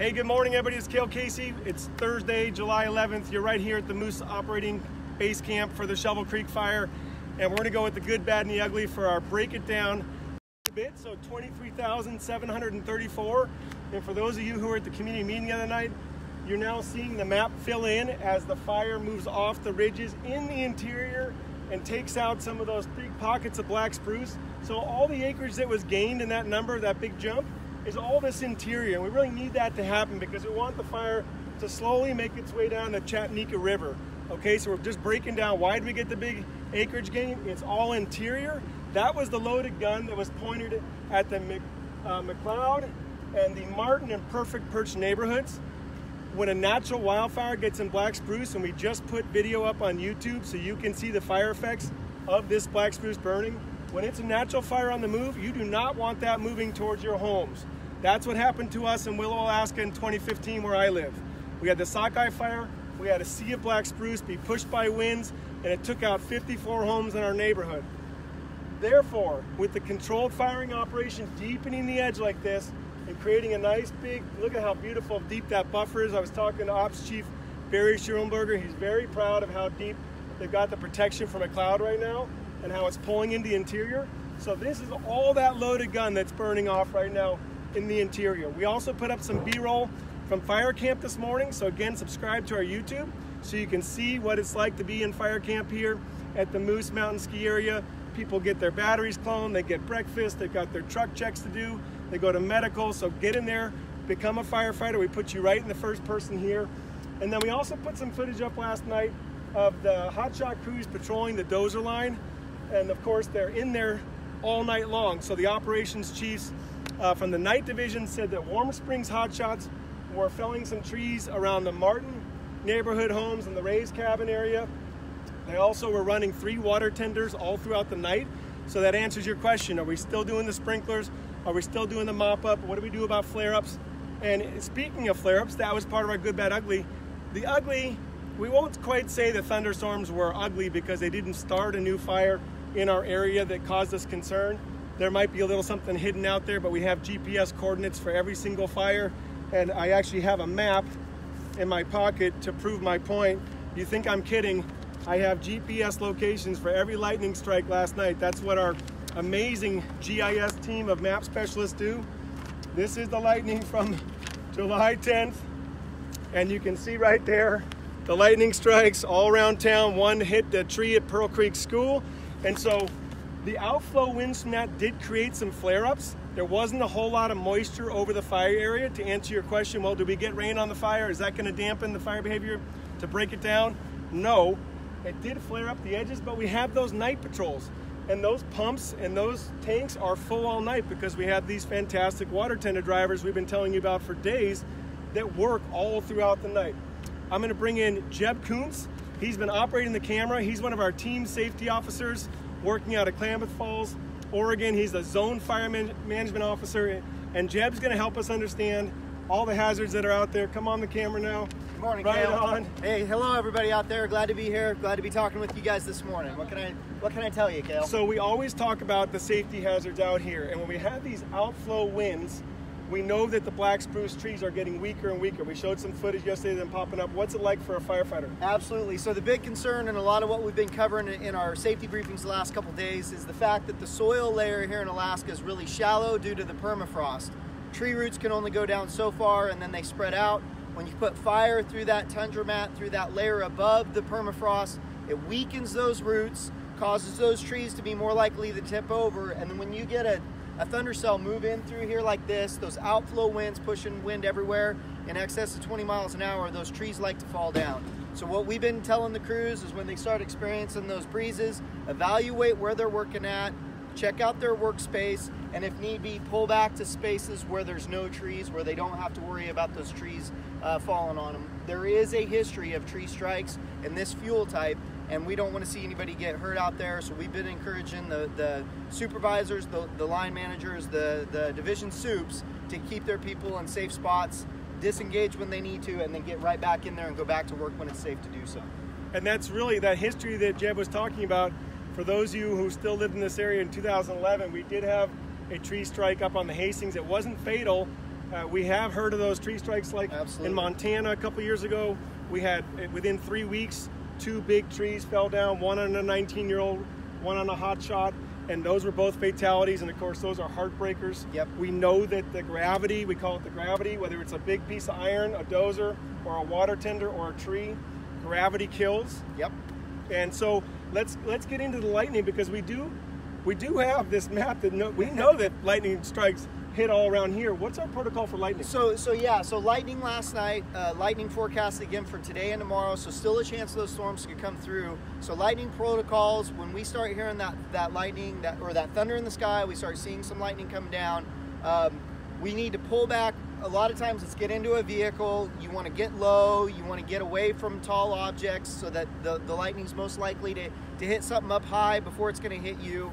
Hey, good morning, everybody. It's Cale Casey. It's Thursday, July 11th. You're right here at the Moose Operating Base Camp for the Shovel Creek Fire. And we're going to go with the good, bad, and the ugly for our break it down a bit. So 23,734. And for those of you who were at the community meeting the other night, you're now seeing the map fill in as the fire moves off the ridges in the interior and takes out some of those big pockets of black spruce. So all the acreage that was gained in that number, that big jump, is all this interior. And we really need that to happen because we want the fire to slowly make its way down the Chatanika River. Okay, so we're just breaking down why did we get the big acreage gain? It's all interior. That was the loaded gun that was pointed at the McCloud and the Martin and Perfect Perch neighborhoods. When a natural wildfire gets in black spruce, and we just put video up on YouTube so you can see the fire effects of this black spruce burning, when it's a natural fire on the move, you do not want that moving towards your homes. That's what happened to us in Willow, Alaska in 2015 where I live. We had the sockeye fire, we had a sea of black spruce be pushed by winds, and it took out 54 homes in our neighborhood. Therefore, with the controlled firing operation deepening the edge like this and creating a nice big, look at how beautiful deep that buffer is. I was talking to Ops Chief Barry Schurenberger. He's very proud of how deep they've got the protection from McCloud right now and how it's pulling into the interior. So this is all that loaded gun that's burning off right now in the interior. We also put up some B-roll from fire camp this morning. So again, subscribe to our YouTube so you can see what it's like to be in fire camp here at the Moose Mountain Ski Area. People get their batteries cloned, they get breakfast, they've got their truck checks to do, they go to medical. So get in there, become a firefighter. We put you right in the first person here. And then we also put some footage up last night of the hotshot crews patrolling the dozer line. And of course, they're in there all night long. So the operations chiefs from the night division said that Warm Springs hotshots were felling some trees around the Martin neighborhood homes and the Ray's cabin area. They also were running 3 water tenders all throughout the night. So that answers your question. Are we still doing the sprinklers? Are we still doing the mop up? What do we do about flare-ups? And speaking of flare-ups, that was part of our good, bad, ugly. The ugly, we won't quite say the thunderstorms were ugly because they didn't start a new fire in our area that caused us concern. There might be a little something hidden out there, but we have GPS coordinates for every single fire. And I actually have a map in my pocket to prove my point. You think I'm kidding? I have GPS locations for every lightning strike last night. That's what our amazing GIS team of map specialists do. This is the lightning from July 10th. And you can see right there, the lightning strikes all around town. One hit the tree at Pearl Creek School. And so the outflow winds from that did create some flare-ups. There wasn't a whole lot of moisture over the fire area. To answer your question, well, do we get rain on the fire? Is that going to dampen the fire behavior to break it down? No. It did flare up the edges, but we have those night patrols. And those pumps and those tanks are full all night because we have these fantastic water tender drivers we've been telling you about for days that work all throughout the night. I'm going to bring in Jeb Kuntz. He's been operating the camera. He's one of our team safety officers working out of Klamath Falls, Oregon. He's the zone fire management officer. And Jeb's going to help us understand all the hazards that are out there. Come on the camera now. Good morning, right Cale. on. Hey, hello everybody out there. Glad to be here. Glad to be talking with you guys this morning. What can I tell you, Cale? So we always talk about the safety hazards out here. And when we have these outflow winds, we know that the black spruce trees are getting weaker and weaker. We showed some footage yesterday of them popping up. What's it like for a firefighter? Absolutely. So the big concern and a lot of what we've been covering in our safety briefings the last couple days is the fact that the soil layer here in Alaska is really shallow due to the permafrost. Tree roots can only go down so far and then they spread out. When you put fire through that tundra mat, through that layer above the permafrost, it weakens those roots, causes those trees to be more likely to tip over, and then when you get a thunder cell move in through here like this, those outflow winds pushing wind everywhere in excess of 20 miles an hour, those trees like to fall down. So what we've been telling the crews is when they start experiencing those breezes, evaluate where they're working at, check out their workspace, and if need be, pull back to spaces where there's no trees, where they don't have to worry about those trees falling on them. There is a history of tree strikes in this fuel type, and we don't want to see anybody get hurt out there. So we've been encouraging the supervisors, the line managers, the division soups to keep their people in safe spots, disengage when they need to, and then get right back in there and go back to work when it's safe to do so. And that's really that history that Jeb was talking about. For those of you who still lived in this area in 2011, we did have a tree strike up on the Hastings. It wasn't fatal, We have heard of those tree strikes, like in Montana a couple years ago. We had, within 3 weeks, 2 big trees fell down, one on a 19-year-old, one on a hot shot, and those were both fatalities, and of course those are heartbreakers. Yep. We know that the gravity, we call it the gravity, whether it's a big piece of iron, a dozer, or a water tender, or a tree, gravity kills. Yep. And so let's get into the lightning, because we do have this map that we know that lightning strikes hit all around here. What's our protocol for lightning? So lightning last night, lightning forecast again for today and tomorrow, so still a chance those storms could come through. So lightning protocols, when we start hearing that lightning, or that thunder in the sky, we start seeing some lightning come down, we need to pull back. A lot of times it's get into a vehicle, you want to get low, you want to get away from tall objects so that the lightning's most likely to hit something up high before it's going to hit you.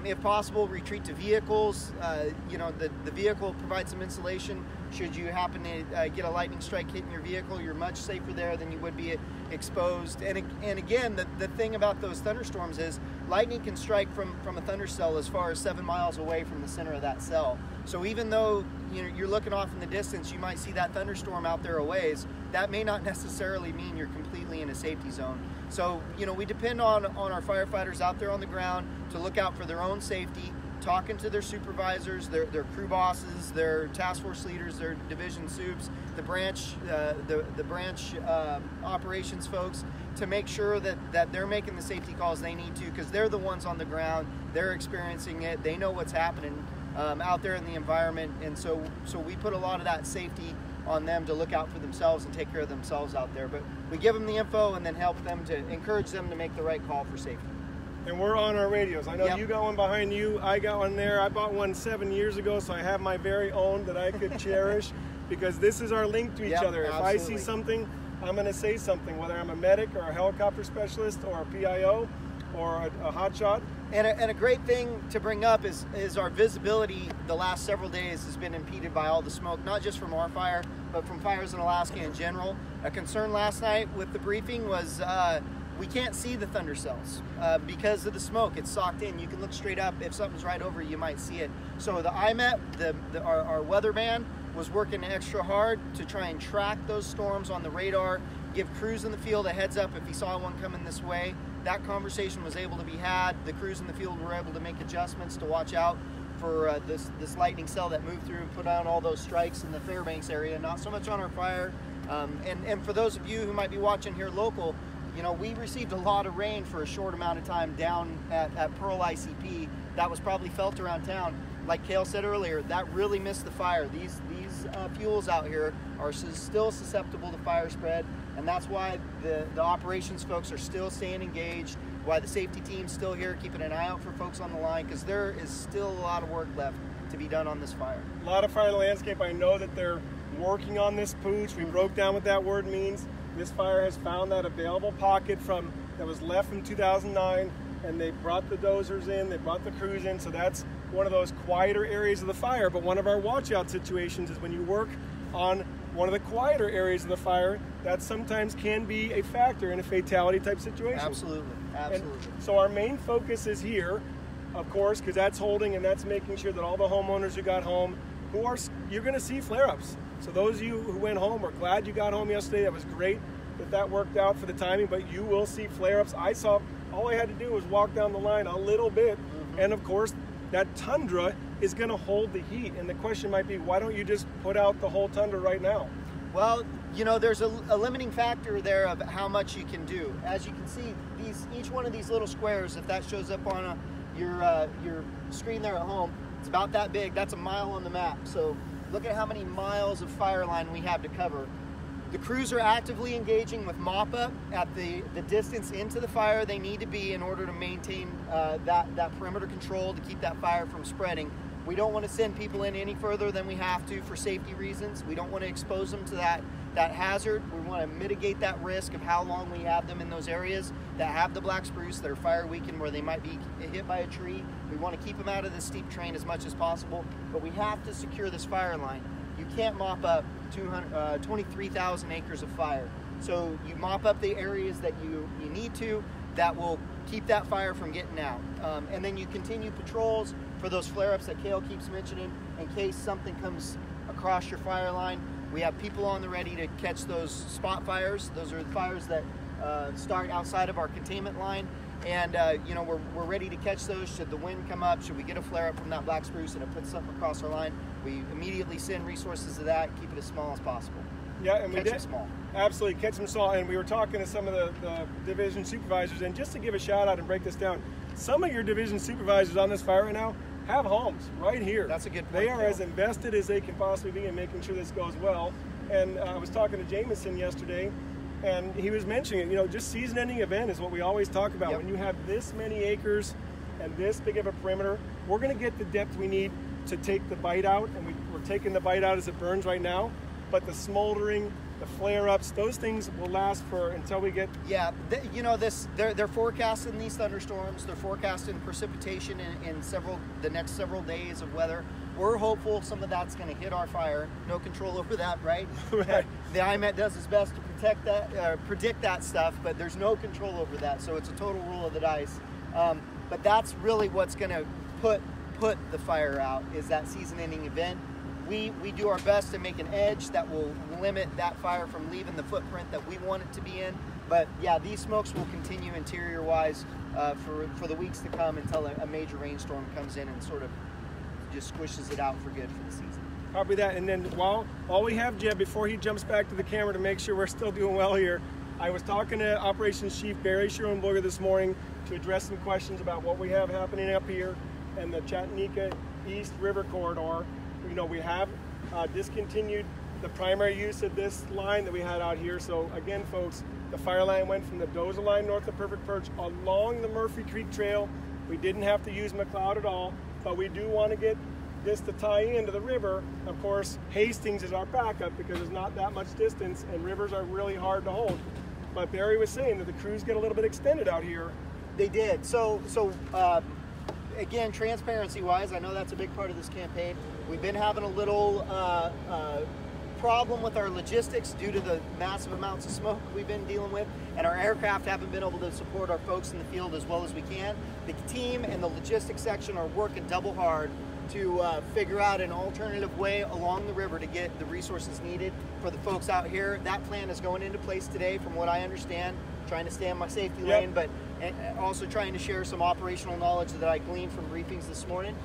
If possible, retreat to vehicles. The vehicle provides some insulation. Should you happen to get a lightning strike hitting your vehicle, you're much safer there than you would be exposed. And again, the thing about those thunderstorms is lightning can strike from a thunder cell as far as 7 miles away from the center of that cell. So even though you're looking off in the distance, you might see that thunderstorm out there a ways, that may not necessarily mean you're completely in a safety zone. So, we depend on our firefighters out there on the ground to look out for their own safety, talking to their supervisors, their crew bosses, their task force leaders, their division soups, the branch operations folks, to make sure that they're making the safety calls they need to, because they're the ones on the ground, they're experiencing it, they know what's happening out there in the environment, and so we put a lot of that safety on them to look out for themselves and take care of themselves out there. But we give them the info and then help them to encourage them to make the right call for safety. And we're on our radios. I know Yep. You got one behind you. I got one there. I bought one 7 years ago, so I have my very own that I could cherish, because this is our link to each Yep, other. If absolutely. I see something, I'm going to say something, whether I'm a medic or a helicopter specialist or a PIO or a hotshot. And a great thing to bring up is our visibility the last several days has been impeded by all the smoke, not just from our fire, but from fires in Alaska in general. A concern last night with the briefing was we can't see the thunder cells because of the smoke. It's socked in. You can look straight up. If something's right over you, might see it. So the IMET, our weather man, was working extra hard to try and track those storms on the radar, give crews in the field a heads up if he saw one coming this way. That conversation was able to be had. The crews in the field were able to make adjustments to watch out for this lightning cell that moved through and put out all those strikes in the Fairbanks area, not so much on our fire. And for those of you who might be watching here local, we received a lot of rain for a short amount of time down at Pearl ICP. That was probably felt around town. Like Cale said earlier, that really missed the fire. These fuels out here are still susceptible to fire spread, and that's why the operations folks are still staying engaged, why the safety team's still here, keeping an eye out for folks on the line, because there is still a lot of work left to be done on this fire. A lot of fire in the landscape. I know that they're working on this pooch. We broke down what that word means. This fire has found that available pocket that was left from 2009, and they brought the dozers in, they brought the crews in, so that's one of those quieter areas of the fire. But one of our watch out situations is when you work on one of the quieter areas of the fire, that sometimes can be a factor in a fatality type situation. Absolutely. And so our main focus is here, of course, because that's holding and that's making sure that all the homeowners who got home, you're going to see flare-ups. So those of you who went home, we're glad you got home yesterday. That was great that worked out for the timing, but you will see flare-ups. All I had to do was walk down the line a little bit, and of course, that tundra is going to hold the heat. And the question might be, why don't you just put out the whole tundra right now? Well, there's a limiting factor there of how much you can do. As you can see, each one of these little squares, if that shows up on your screen there at home, it's about that big. That's a mile on the map. So look at how many miles of fire line we have to cover. The crews are actively engaging with mop-up at the distance into the fire they need to be in order to maintain that perimeter control to keep that fire from spreading. We don't want to send people in any further than we have to for safety reasons. We don't want to expose them to that hazard. We want to mitigate that risk of how long we have them in those areas that have the black spruce, that are fire weakened, where they might be hit by a tree. We want to keep them out of the steep terrain as much as possible, but we have to secure this fire line. You can't mop up 23,000 acres of fire. So you mop up the areas that you need to, that will keep that fire from getting out. And then you continue patrols for those flare-ups that Cale keeps mentioning in case something comes across your fire line. We have people on the ready to catch those spot fires. Those are the fires that start outside of our containment line. And you know, we're ready to catch those should the wind come up, should we get a flare up from that black spruce and it puts something across our line. We immediately send resources to that, keep it as small as possible. Yeah, and catch we did them small. Absolutely catch them small. And we were talking to some of the division supervisors, and just to give a shout out and break this down, some of your division supervisors on this fire right now have homes right here. That's a good point. They are as invested as they can possibly be in making sure this goes well. And I was talking to Jameson yesterday, and he was mentioning it, you know, just season-ending event is what we always talk about. When you have this many acres and this big of a perimeter, we're going to get the depth we need to take the bite out, and we're taking the bite out as it burns right now. But the smoldering, the flare-ups, those things will last for until we get... Yeah, you know, they're forecasting these thunderstorms. They're forecasting precipitation in the next several days of weather. We're hopeful some of that's going to hit our fire. No control over that, right? Right. The IMET does its best to predict that stuff, but there's no control over that. So it's a total roll of the dice. But that's really what's going to put the fire out, is that season-ending event. We do our best to make an edge that will limit that fire from leaving the footprint that we want it to be in. But yeah, these smokes will continue interior-wise for the weeks to come until a major rainstorm comes in and sort of just squishes it out for good for the season. Copy that. And then while we have Jeb, before he jumps back to the camera to make sure we're still doing well here, I was talking to Operations Chief Barry Schoenberger this morning to address some questions about what we have happening up here and the Chatanika East River Corridor. You know, we have discontinued the primary use of this line that we had out here. So again, folks, the fire line went from the Dozer line north of Perfect Perch along the Murphy Creek Trail. We didn't have to use McCloud at all, but we do want to get this to tie into the river. Of course, Hastings is our backup because there's not that much distance and rivers are really hard to hold. But Barry was saying that the crews get a little bit extended out here. They did. So again, transparency-wise, I know that's a big part of this campaign. We've been having a little problem with our logistics due to the massive amounts of smoke we've been dealing with, and our aircraft haven't been able to support our folks in the field as well as we can. The team and the logistics section are working double hard to figure out an alternative way along the river to get the resources needed for the folks out here. That plan is going into place today, from what I understand, trying to stay in my safety lane, but also trying to share some operational knowledge that I gleaned from briefings this morning.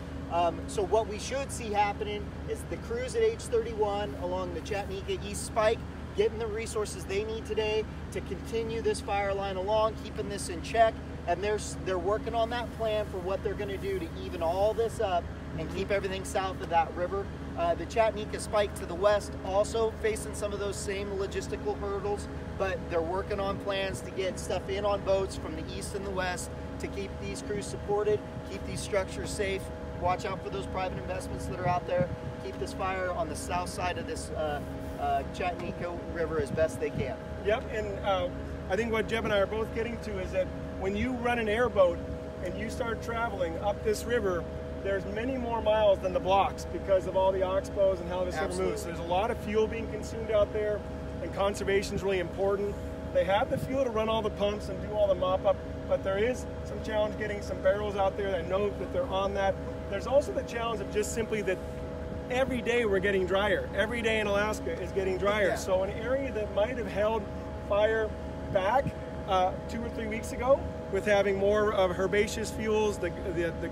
So what we should see happening is the crews at H31 along the Chatanika East Spike getting the resources they need today to continue this fire line along, keeping this in check, and they're working on that plan for what they're going to do to even all this up and keep everything south of that river. The Chatanika Spike to the west also facing some of those same logistical hurdles, but they're working on plans to get stuff in on boats from the east and the west to keep these crews supported, keep these structures safe. Watch out for those private investments that are out there. Keep this fire on the south side of this Chatanika River as best they can. Yep, and I think what Jeb and I are both getting to is that when you run an airboat and you start traveling up this river, there's many more miles than the blocks because of all the oxbows and how this river moves. So there's a lot of fuel being consumed out there, and conservation is really important. They have the fuel to run all the pumps and do all the mop-up, but there is some challenge getting some barrels out there that know that they're on that. There's also the challenge of just simply that every day we're getting drier. Every day in Alaska is getting drier. Yeah. So an area that might have held fire back 2 or 3 weeks ago with having more of herbaceous fuels, the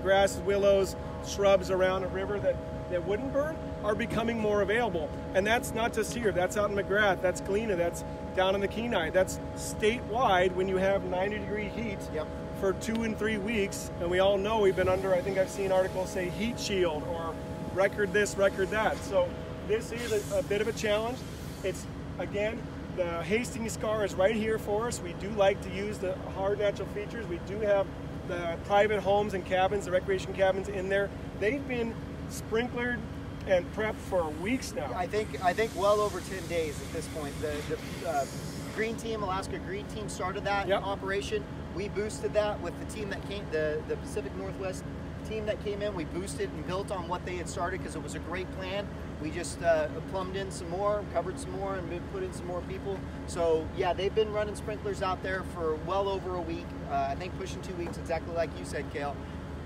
grasses, willows, shrubs around a river that wouldn't burn are becoming more available. And that's not just here. That's out in McGrath. That's Galena. That's down in the Kenai. That's statewide when you have 90-degree heat. Yep. For 2 and 3 weeks, and we all know we've been under, I think I've seen articles say heat shield or record this, record that. So this is a bit of a challenge. It's, again, the Hastings scar is right here for us. We do like to use the hard natural features. We do have the private homes and cabins, the recreation cabins in there. They've been sprinklered and prepped for weeks now. I think well over 10 days at this point. The Green Team, Alaska Green Team started that operation. We boosted that with the team that came, the Pacific Northwest team that came in. We boosted and built on what they had started because it was a great plan. We just plumbed in some more, covered some more, and put in some more people. So yeah, they've been running sprinklers out there for well over a week. I think pushing 2 weeks, exactly like you said, Cale.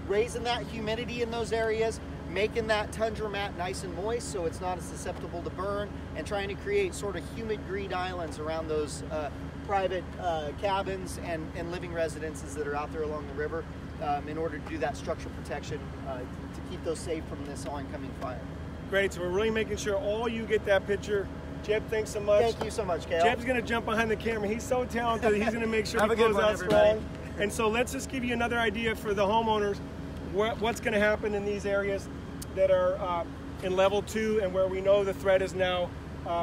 Raising that humidity in those areas, making that tundra mat nice and moist so it's not as susceptible to burn, and trying to create sort of humid green islands around those private cabins and living residences that are out there along the river in order to do that structural protection to keep those safe from this oncoming fire. Great, so we're really making sure all you get that picture. Jeb, thanks so much. Thank you so much, Kale. Jeb's going to jump behind the camera. He's so talented. He's going to make sure Have we a good close one, out everybody. strong. And so let's just give you another idea for the homeowners what's going to happen in these areas that are in level 2 and where we know the threat is now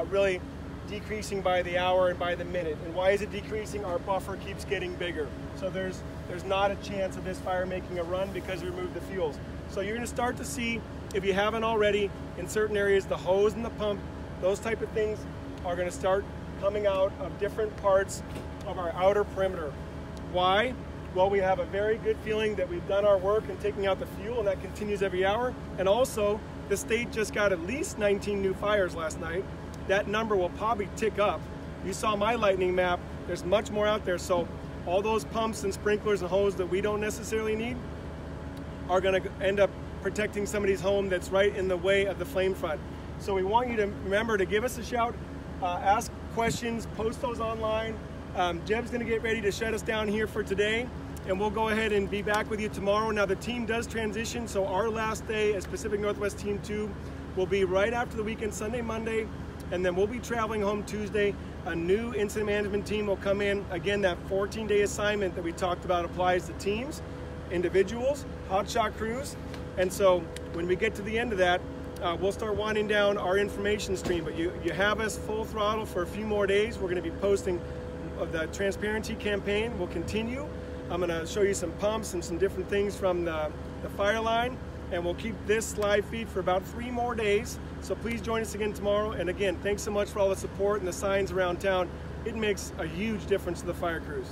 really decreasing by the hour and by the minute. And why is it decreasing? Our buffer keeps getting bigger. So there's not a chance of this fire making a run because we removed the fuels. So you're going to start to see, if you haven't already, in certain areas, the hose and the pump, those type of things are going to start coming out of different parts of our outer perimeter. Why? Well, we have a very good feeling that we've done our work in taking out the fuel, and that continues every hour. And also, the state just got at least 19 new fires last night. That number will probably tick up. You saw my lightning map. There's much more out there. So all those pumps and sprinklers and hose that we don't necessarily need are going to end up protecting somebody's home that's right in the way of the flame front. So we want you to remember to give us a shout, ask questions, post those online. Jeb's going to get ready to shut us down here for today, and we'll go ahead and be back with you tomorrow. Now the team does transition, so our last day as Pacific Northwest Team 2 will be right after the weekend, Sunday, Monday, and then we'll be traveling home Tuesday. A new incident management team will come in. Again, that 14-day assignment that we talked about applies to teams, individuals, hotshot crews, and so when we get to the end of that, we'll start winding down our information stream. But you have us full throttle for a few more days. We're going to be posting the transparency campaign. Will continue. I'm going to show you some pumps and some different things from the fire line, and we'll keep this live feed for about 3 more days. So please join us again tomorrow. And again, thanks so much for all the support and the signs around town. It makes a huge difference to the fire crews.